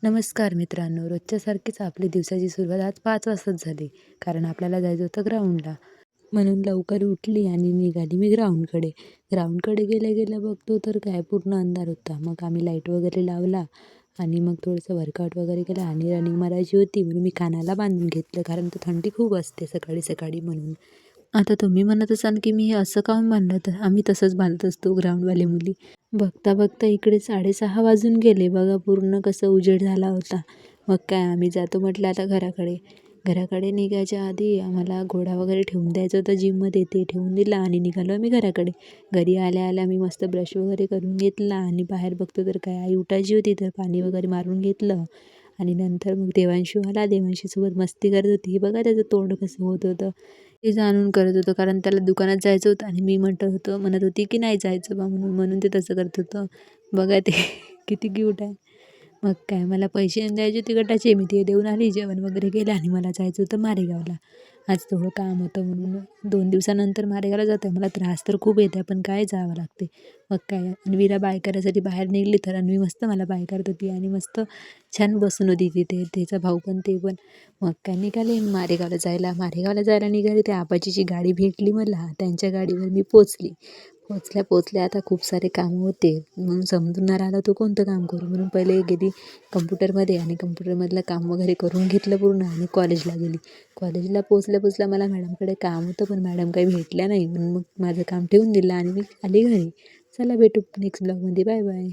नमस्कार मित्रांनो, रोजच्यासारखीच आपली दिवसाची सुरुवात आज 5 वाजताच झाली. कारण आपल्याला जायचं होतं ग्राउंडला. म्हणून लवकर उठली आणि निघाली मी ग्राउंडकडे. ग्राउंडकडे गेल्या गेल्या बघतो तर काय पूर्ण अंधार होता. मग आम्ही लाईट वगैरे लावला आणि मग थोडंसं वर्कआउट वगैरे केलं आणि रनिंग मारायची होती म्हणून मी कानाला बांधून घेतलं. कारण तर थंडी खूप असते सकाळी सकाळी म्हणून. आता तुम्ही म्हणत असाल की मी हे असं काहून बांधलं, तर आम्ही तसंच बांधत असतो ग्राउंडवाले मुली. बघता बघता इकडे 6:30 वाजून गेले बघा, पूर्ण कसं उजेड झाला होता. मग काय आम्ही जातो म्हटलं आता घराकडे. घराकडे निघायच्या आधी आम्हाला घोडा वगैरे ठेवून द्यायचं होतं जिममध्ये, ते ठेवून दिला आणि निघालो आम्ही घराकडे. घरी आल्या आल्या मी मस्त ब्रश वगैरे करून घेतला आणि बाहेर बघतो तर काय आई उठायची होती, तर पाणी वगैरे मारून घेतलं. आणि नंतर मग देवांशी आला, देवांशीसोबत मस्ती करत होती. बघा त्याचं तोंड कसं होत होतं ते जाणून करत होतं, कारण त्याला दुकानात जायचं होतं आणि मी म्हणत होती की नाही जायचं बा म्हणून म्हणून ते तसं करत होतं. बघा ते किती क्यूट आहे. मग काय मला पैसे द्यायचे होते गटाचे, मी ते देऊन आली, जेवण वगैरे केलं आणि मला जायचं होतं मारेगावला. आज थोडं काम होतं म्हणून 2 दिवसानंतर मारेगावला जात आहे. मला त्रास तर खूप येत आहे, पण काय जावं लागते. मग काय अन्वीला बाय करायसाठी बाहेर निघली, तर अन्वी मस्त मला बाय करत होती आणि मस्त छान बसून होती तिथे, त्याचा भाऊ पण ते पण. मग काय निघाले मारेगावला जायला निघाले, त्या आबाजीची गाडी भेटली मला. त्यांच्या गाडीवर मी पोचली. पोचल्या आता खूप सारे कामं होते म्हणून समजून नाही राहिलं तो कोणतं काम करू, म्हणून पहिले गेली कम्प्युटरमध्ये आणि कम्प्युटरमधलं काम वगैरे करून घेतलं पूर्ण आणि कॉलेजला गेली. कॉलेजला पोचल्या मला मॅडमकडे काम होतं, पण मॅडम काही भेटल्या नाही म्हणून मग माझं काम ठेवून दिलं आणि मी आली घरी. चला भेटू नेक्स्ट ब्लॉगमध्ये. Bye bye.